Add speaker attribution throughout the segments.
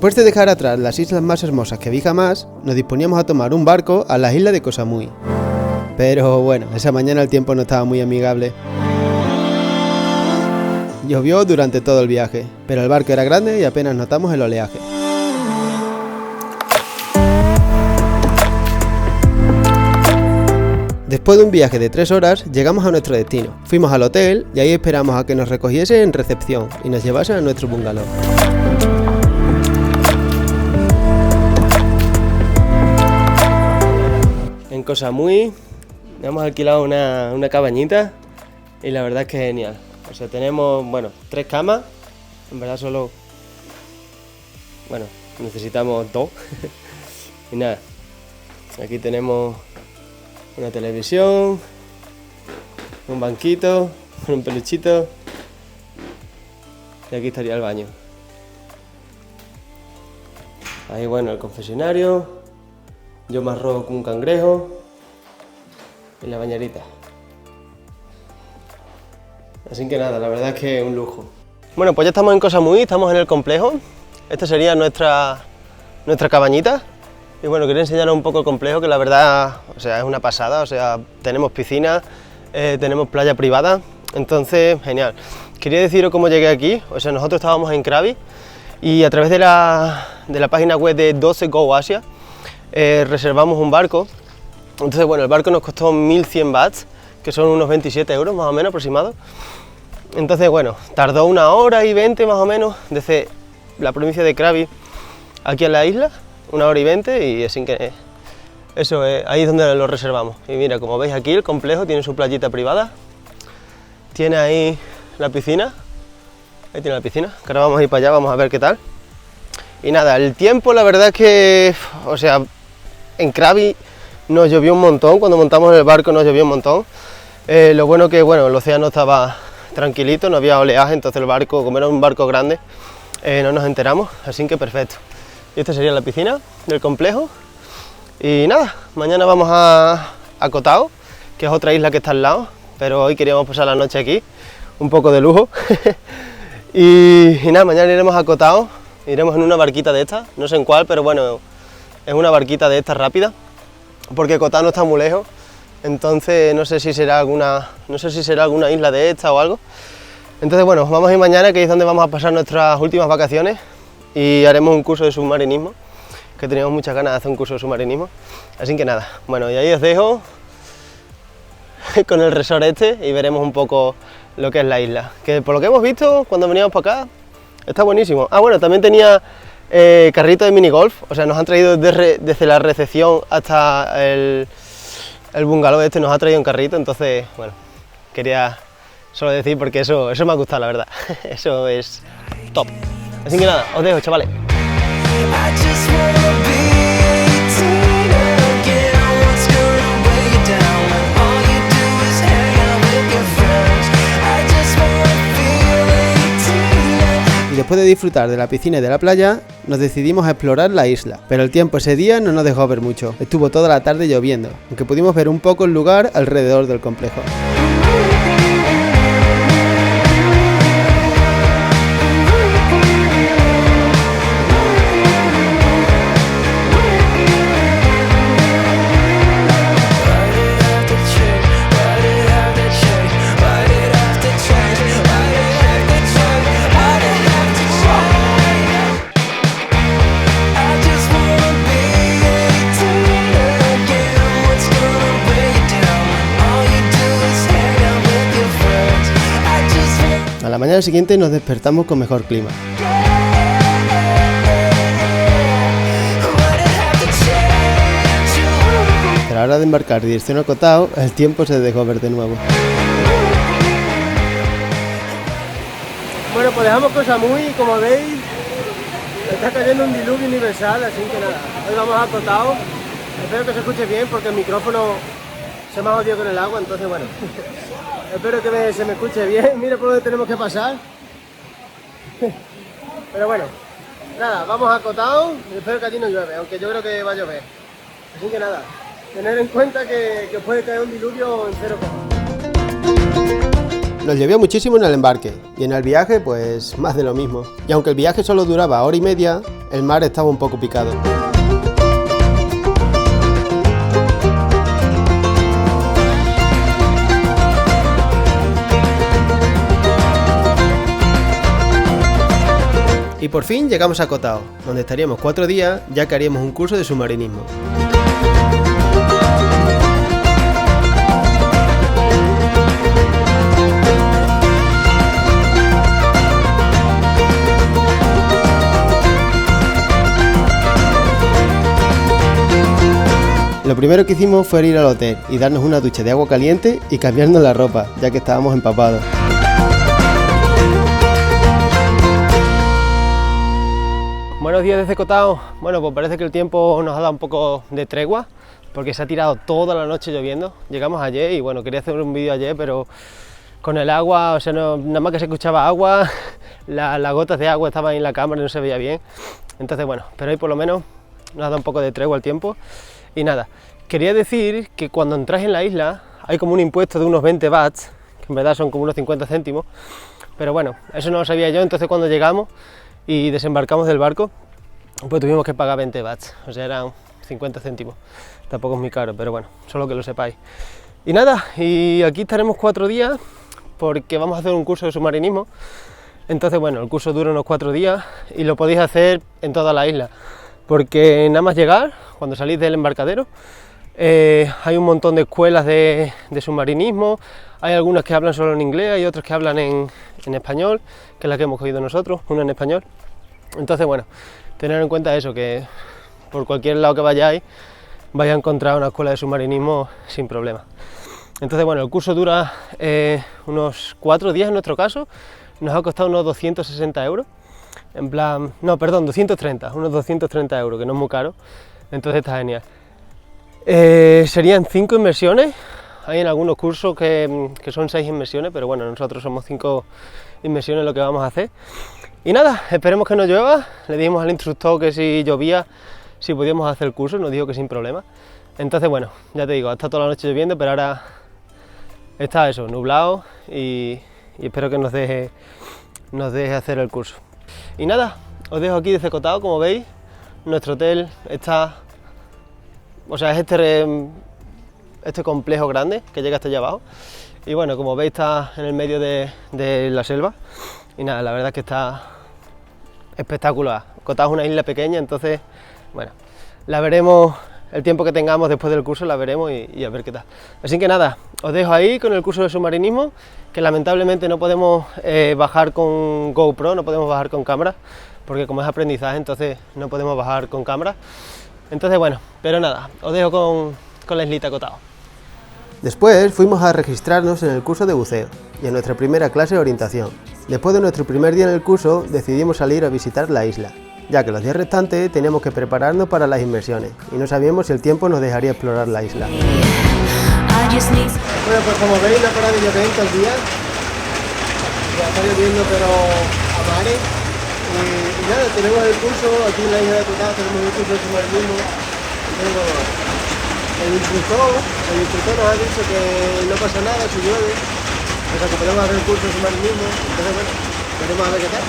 Speaker 1: Después de dejar atrás las islas más hermosas que vi jamás, nos disponíamos a tomar un barco a las islas de Koh Samui. Pero bueno, esa mañana el tiempo no estaba muy amigable. Llovió durante todo el viaje, pero el barco era grande y apenas notamos el oleaje. Después de un viaje de 3 horas, llegamos a nuestro destino. Fuimos al hotel y ahí esperamos a que nos recogiesen en recepción y nos llevasen a nuestro bungalow. En Koh Samui hemos alquilado una cabañita y la verdad es que es genial. O sea, tenemos, 3 camas, en verdad necesitamos 2. Y nada, aquí tenemos una televisión, un banquito, un peluchito y aquí estaría el baño. Ahí el confesionario, yo más rojo con un cangrejo y la bañerita. Así que nada, la verdad es que es un lujo. Bueno, pues ya estamos en Koh Samui, estamos en el complejo. Esta sería nuestra cabañita. Y bueno, quería enseñaros un poco el complejo, que la verdad, es una pasada. O sea, tenemos piscina, tenemos playa privada, entonces, genial. Quería deciros cómo llegué aquí. O sea, nosotros estábamos en Krabi y a través de la página web de 12 Go Asia reservamos un barco. Entonces, el barco nos costó 1100 bahts, que son unos 27 euros más o menos aproximados. Entonces, tardó 1 hora y 20 más o menos desde la provincia de Krabi aquí a la isla, 1 hora y 20, y así que eso es, ahí es donde lo reservamos. Y mira, como veis aquí el complejo tiene su playita privada, tiene ahí la piscina, ahí tiene la piscina, que ahora vamos a ir para allá, vamos a ver qué tal. Y nada, el tiempo la verdad es que, en Krabi nos llovió un montón, cuando montamos en el barco nos llovió un montón. Lo bueno que, el océano estaba tranquilito, no había oleaje, entonces el barco, como era un barco grande, no nos enteramos, así que perfecto. Y esta sería la piscina del complejo. Y nada, mañana vamos a Koh Tao, que es otra isla que está al lado, pero hoy queríamos pasar la noche aquí, un poco de lujo. y nada, mañana iremos a Koh Tao, iremos en una barquita de estas, no sé en cuál, pero es una barquita de estas rápida, porque Koh Tao no está muy lejos, entonces no sé si será alguna isla de esta o algo. Entonces vamos a ir mañana, que es donde vamos a pasar nuestras últimas vacaciones, y haremos un curso de submarinismo, que teníamos muchas ganas de hacer un curso de submarinismo. Así que nada, y ahí os dejo con el resort y veremos un poco lo que es la isla, que por lo que hemos visto cuando veníamos para acá está buenísimo. También tenía carrito de minigolf, o sea, nos han traído desde la recepción hasta el bungalow nos ha traído un carrito, entonces quería solo decir porque eso me ha gustado, la verdad. Eso es top. Así que nada, os dejo, chavales. Y después de disfrutar de la piscina y de la playa, nos decidimos a explorar la isla, pero el tiempo ese día no nos dejó ver mucho, estuvo toda la tarde lloviendo, aunque pudimos ver un poco el lugar alrededor del complejo. A la mañana siguiente nos despertamos con mejor clima. Pero a la hora de embarcar dirección a Koh Tao, el tiempo se dejó ver de nuevo. Pues dejamos Koh Samui y como veis está cayendo un diluvio universal, así que nada, hoy vamos a Koh Tao. Espero que se escuche bien porque el micrófono se me ha jodido con el agua, entonces espero que se me escuche bien. Mira por dónde tenemos que pasar. Pero nada, vamos a Koh Tao y espero que allí no llueve, aunque yo creo que va a llover. Así que nada, tener en cuenta que puede caer un diluvio en 0. Nos llovió muchísimo en el embarque y en el viaje pues más de lo mismo. Y aunque el viaje solo duraba hora y media, el mar estaba un poco picado. Y por fin llegamos a Koh Tao, donde estaríamos 4 días ya que haríamos un curso de submarinismo. Lo primero que hicimos fue ir al hotel y darnos una ducha de agua caliente y cambiarnos la ropa, ya que estábamos empapados. Buenos días desde Koh Tao. Bueno, pues parece que el tiempo nos ha dado un poco de tregua, porque se ha tirado toda la noche lloviendo. Llegamos ayer y bueno, quería hacer un vídeo ayer, pero con el agua, o sea, nada más que se escuchaba agua, las gotas de agua estaban en la cámara y no se veía bien. Entonces bueno, pero hoy por lo menos nos ha dado un poco de tregua el tiempo. Y nada, quería decir que cuando entráis en la isla hay como un impuesto de unos 20 bahts, que en verdad son como unos 50 céntimos, pero bueno, eso no lo sabía yo. Entonces cuando llegamos y desembarcamos del barco, pues tuvimos que pagar 20 bahts, o sea, eran 50 céntimos, tampoco es muy caro, pero bueno, solo que lo sepáis. Y nada, y aquí estaremos 4 días, porque vamos a hacer un curso de submarinismo. Entonces bueno, el curso dura unos 4 días y lo podéis hacer en toda la isla, porque nada más llegar, cuando salís del embarcadero, hay un montón de escuelas de submarinismo. Hay algunas que hablan solo en inglés, hay otras que hablan en español, que es la que hemos cogido nosotros, una en español. Entonces bueno, tener en cuenta eso, que por cualquier lado que vayáis, vais a encontrar una escuela de submarinismo sin problema. Entonces bueno, el curso dura unos 4 días en nuestro caso, nos ha costado unos 260 euros. En plan, no, perdón, 230, unos 230 euros, que no es muy caro, entonces está genial. Serían 5 inmersiones, hay en algunos cursos que son 6 inmersiones, pero bueno, nosotros somos 5 inmersiones lo que vamos a hacer. Y nada, esperemos que no llueva. Le dijimos al instructor que si llovía, si podíamos hacer el curso, nos dijo que sin problema. Entonces bueno, ya te digo, está toda la noche lloviendo, pero ahora está eso, nublado, y espero que nos deje hacer el curso. Y nada, os dejo aquí desde Koh Tao, como veis, nuestro hotel está, o sea, es este complejo grande que llega hasta allá abajo. Y bueno, como veis está en el medio de la selva. Y nada, la verdad es que está espectacular. Koh Tao es una isla pequeña, entonces, bueno, la veremos el tiempo que tengamos después del curso, la veremos y a ver qué tal. Así que nada, os dejo ahí con el curso de submarinismo, que lamentablemente no podemos bajar con GoPro, no podemos bajar con cámara, porque como es aprendizaje, entonces no podemos bajar con cámara. Entonces bueno, pero nada, os dejo con la islita Koh Tao. Después fuimos a registrarnos en el curso de buceo y en nuestra primera clase de orientación. Después de nuestro primer día en el curso, decidimos salir a visitar la isla, ya que los días restantes teníamos que prepararnos para las inmersiones y no sabíamos si el tiempo nos dejaría explorar la isla. Bueno, pues como veis, no ha parado de llover todo el día. Ya está lloviendo, pero a mares. Y nada, tenemos el curso aquí en la isla de Koh Tao, tenemos el curso de submarinismo. El instructor nos ha dicho que no pasa nada si llueve, o sea que podemos hacer el curso de submarinismo. Entonces bueno, veremos a ver qué tal,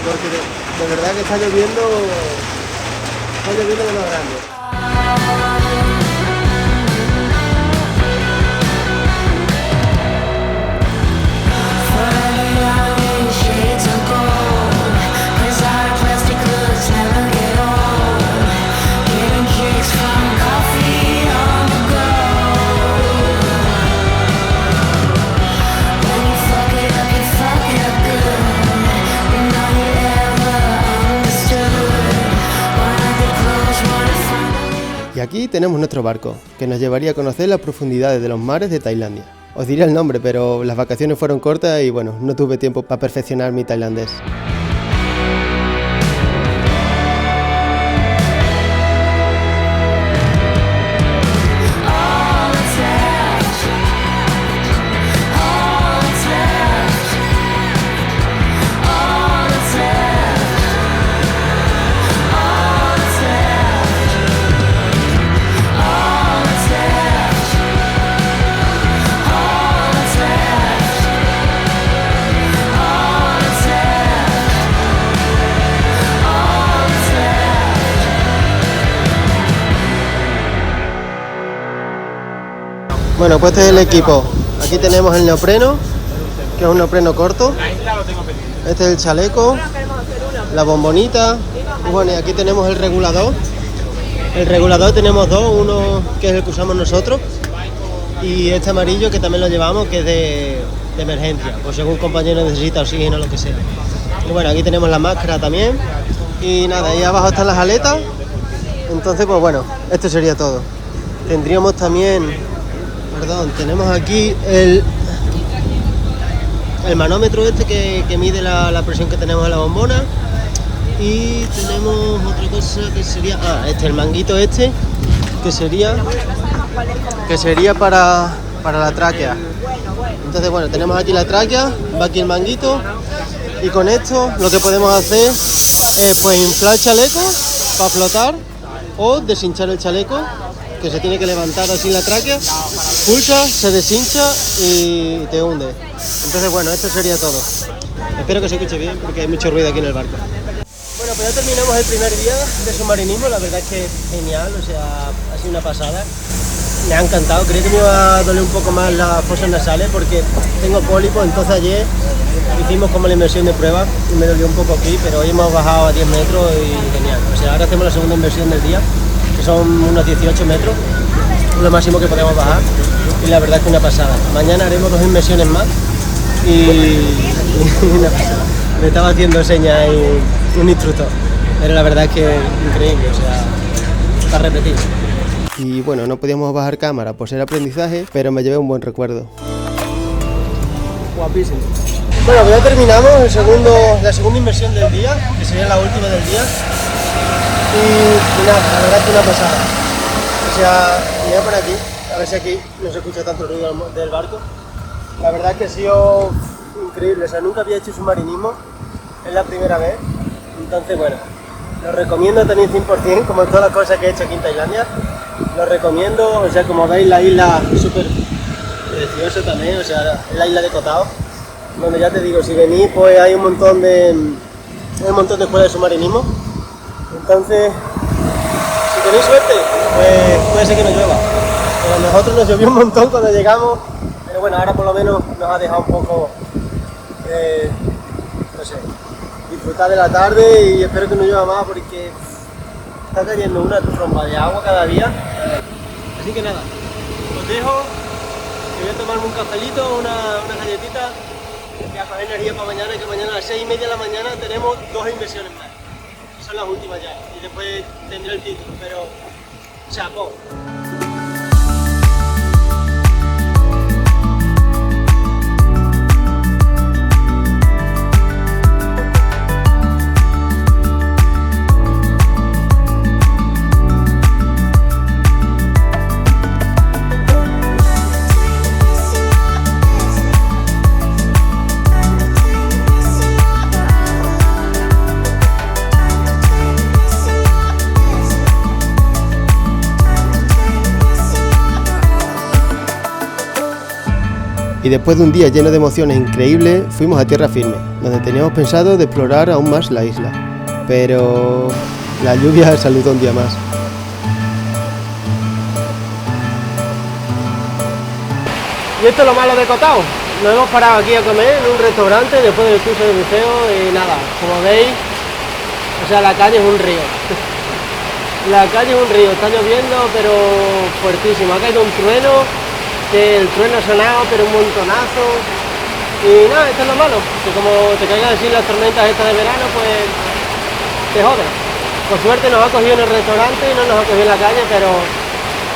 Speaker 1: porque de verdad que está lloviendo de lo grande. Y aquí tenemos nuestro barco, que nos llevaría a conocer las profundidades de los mares de Tailandia. Os diré el nombre, pero las vacaciones fueron cortas y bueno, no tuve tiempo para perfeccionar mi tailandés. Bueno, pues este es el equipo. Aquí tenemos el neopreno, que es un neopreno corto. Este es el chaleco, la bombonita. Y bueno, y aquí tenemos el regulador. El regulador tenemos dos, uno que es el que usamos nosotros y este amarillo que también lo llevamos, que es de emergencia, por si algún compañero necesita oxígeno o lo que sea. Y bueno, aquí tenemos la máscara también. Y nada, ahí abajo están las aletas. Entonces, pues bueno, esto sería todo. Tendríamos también, tenemos aquí el manómetro este que mide la presión que tenemos en la bombona. Y tenemos otra cosa que sería, el manguito este, que sería para la tráquea. Entonces, bueno, tenemos aquí la tráquea, va aquí el manguito. Y con esto lo que podemos hacer es pues inflar el chaleco para flotar o deshinchar el chaleco, que se tiene que levantar así la tráquea, pulsa, se deshincha y te hunde. Entonces bueno, esto sería todo. Espero que se escuche bien porque hay mucho ruido aquí en el barco. Bueno, pues ya terminamos el primer día de submarinismo, la verdad es que genial, o sea, ha sido una pasada. Me ha encantado, creí que me iba a doler un poco más las fosas nasales porque tengo pólipos, entonces ayer hicimos como la inversión de prueba y me dolió un poco aquí, pero hoy hemos bajado a 10 metros y genial. O sea, ahora hacemos la segunda inversión del día, que son unos 18 metros, lo máximo que podemos bajar, y la verdad es que una pasada. Mañana haremos 2 inversiones más y una pasada. Me estaba haciendo señas un instructor, pero la verdad es que increíble, o sea, para repetir. Y bueno, no podíamos bajar cámara por ser aprendizaje, pero me llevé un buen recuerdo. Guapísimo. Bueno, pues ya terminamos la segunda inversión del día, que sería la última del día. Y nada, la verdad es que una pasada. O sea, voy a por aquí, a ver si aquí no se escucha tanto el ruido del barco. La verdad es que ha sido increíble, o sea, nunca había hecho submarinismo, es la primera vez. Entonces, bueno, lo recomiendo también 100%, como todas las cosas que he hecho aquí en Tailandia. Lo recomiendo, o sea, como veis la isla súper preciosa también, o sea, es la isla de Koh Tao, donde ya te digo, si venís pues hay un montón de escuelas de submarinismo. Entonces, si tenéis suerte, pues puede ser que no llueva. Pero a nosotros nos llovió un montón cuando llegamos, pero bueno, ahora por lo menos nos ha dejado un poco, no sé, disfrutar de la tarde y espero que no llueva más porque está cayendo una tromba de agua cada día. Así que nada, os dejo, que voy a tomarme un cafelito, una galletita, y a coger energía para mañana, que mañana a las 6:30 de la mañana tenemos 2 inversiones más. Son las últimas ya, y después tendré el título, pero chapó. Y después de un día lleno de emociones increíbles, fuimos a tierra firme, donde teníamos pensado de explorar aún más la isla. Pero la lluvia saludó un día más. Y esto es lo malo de Koh Tao. Nos hemos parado aquí a comer en un restaurante después del curso de buceo y nada, como veis, o sea, la calle es un río. La calle es un río, está lloviendo pero fuertísimo, ha caído un trueno. El trueno ha sonado, pero un montonazo. Y nada, esto es lo malo, que como te caigan así las tormentas estas de verano, pues te joden. Por suerte nos ha cogido en el restaurante y no nos ha cogido en la calle, pero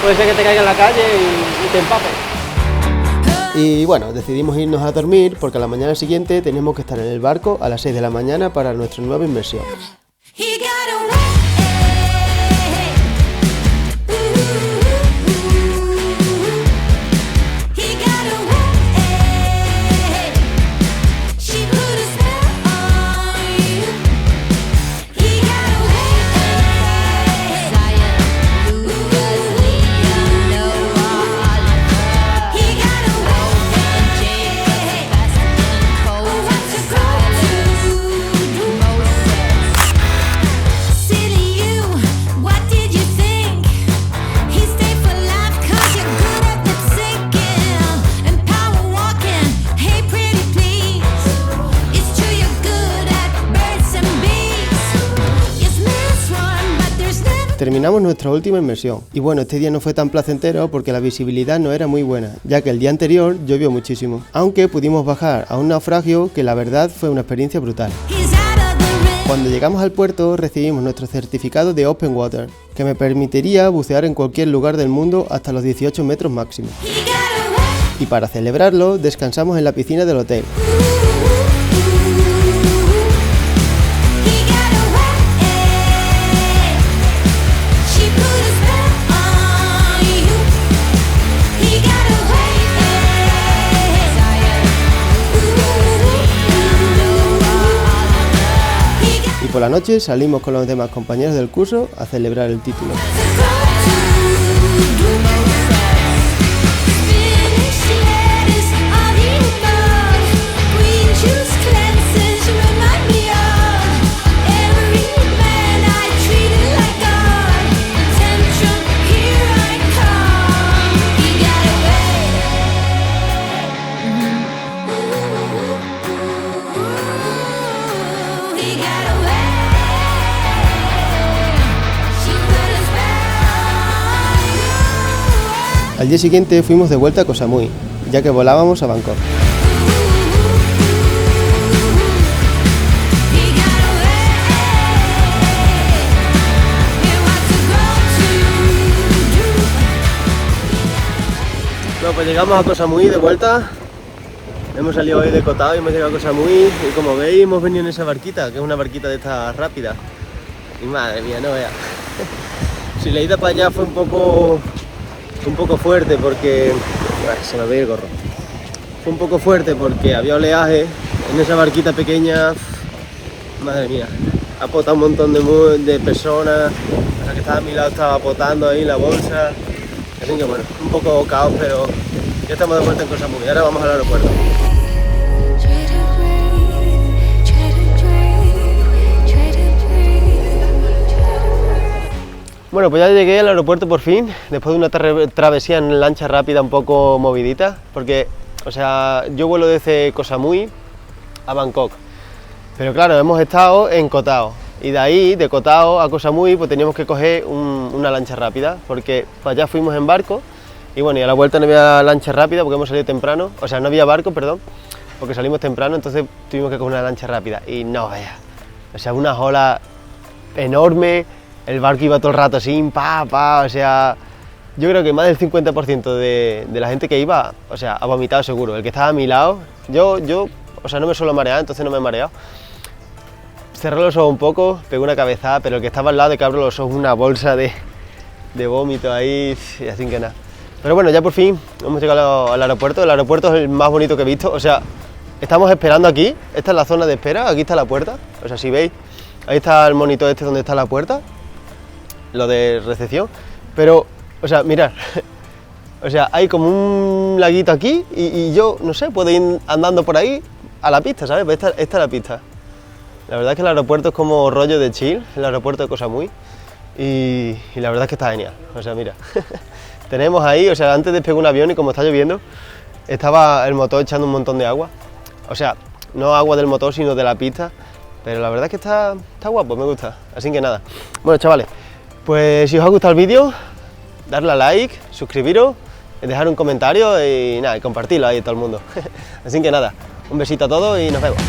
Speaker 1: puede ser que te caiga en la calle y te empape. Y bueno, decidimos irnos a dormir porque a la mañana siguiente teníamos que estar en el barco a las 6 de la mañana para nuestra nueva inmersión. terminamos nuestra última inmersión. Y bueno, este día no fue tan placentero porque la visibilidad no era muy buena, ya que el día anterior llovió muchísimo. Aunque pudimos bajar a un naufragio que la verdad fue una experiencia brutal. Cuando llegamos al puerto recibimos nuestro certificado de Open Water, que me permitiría bucear en cualquier lugar del mundo hasta los 18 metros máximo. Y para celebrarlo descansamos en la piscina del hotel. Y por la noche salimos con los demás compañeros del curso a celebrar el título. Al día siguiente fuimos de vuelta a Koh Samui, ya que volábamos a Bangkok. Bueno, pues llegamos a Koh Samui de vuelta. Hemos salido hoy de Koh Tao y hemos llegado a Koh Samui. Y como veis, hemos venido en esa barquita, que es una barquita de estas rápidas. Y madre mía, no veas. Si la ida para allá fue un poco fuerte porque... se me ve el gorro. Fue un poco fuerte porque había oleaje en esa barquita pequeña. Madre mía, ha potado un montón de personas. La que estaba a mi lado estaba potando ahí la bolsa. Así que bueno, un poco caos, pero ya estamos de vuelta en Koh Samui. Ahora vamos al aeropuerto. Bueno, pues ya llegué al aeropuerto por fin, después de una travesía en lancha rápida un poco movidita, porque, o sea, yo vuelo desde Koh Samui a Bangkok, pero claro, hemos estado en Koh Tao, y de ahí, de Koh Tao a Koh Samui, pues teníamos que coger una lancha rápida, porque para allá fuimos en barco, y bueno, y a la vuelta no había lancha rápida porque hemos salido temprano, o sea, no había barco, perdón, porque salimos temprano, entonces tuvimos que coger una lancha rápida, y no, vaya, o sea, unas olas enormes. El barco iba todo el rato así, o sea, yo creo que más del 50% de la gente que iba, o sea, ha vomitado seguro. El que estaba a mi lado, yo, o sea, no me suelo marear, entonces no me he mareado. Cerré los ojos un poco, pegué una cabezada, pero el que estaba al lado de que abro los ojos, una bolsa de vómito ahí, y así que nada. Pero bueno, ya por fin hemos llegado al aeropuerto. El aeropuerto es el más bonito que he visto, o sea, estamos esperando aquí, esta es la zona de espera, aquí está la puerta, o sea, si veis, ahí está el monitor este donde está la puerta. Lo de recepción, pero, o sea, mirad, o sea, hay como un laguito aquí y yo, no sé, puedo ir andando por ahí a la pista, ¿sabes? Esta es la pista. La verdad es que el aeropuerto es como rollo de chill, el aeropuerto de Koh Samui, y la verdad es que está genial, o sea, mira, tenemos ahí, o sea, antes despegué un avión y como está lloviendo, estaba el motor echando un montón de agua, o sea, no agua del motor, sino de la pista, pero la verdad es que está guapo, me gusta, así que nada. Bueno, chavales, pues si os ha gustado el vídeo, darle a like, suscribiros, dejar un comentario y nada, y compartirlo ahí a todo el mundo. Así que nada, un besito a todos y nos vemos.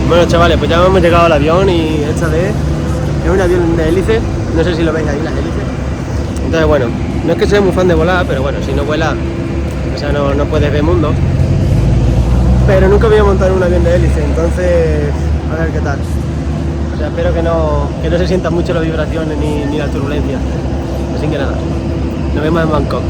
Speaker 1: Bueno chavales, pues ya hemos llegado al avión y esta vez es un avión de hélice, no sé si lo veis ahí las hélices. Entonces bueno, no es que sea muy fan de volar, pero bueno, si no vuelas, o sea, no puedes ver mundo. Pero nunca voy a montar un avión de hélice, entonces a ver qué tal. O sea, espero que no se sientan mucho las vibraciones ni la turbulencia. Así que nada, nos vemos en Bangkok.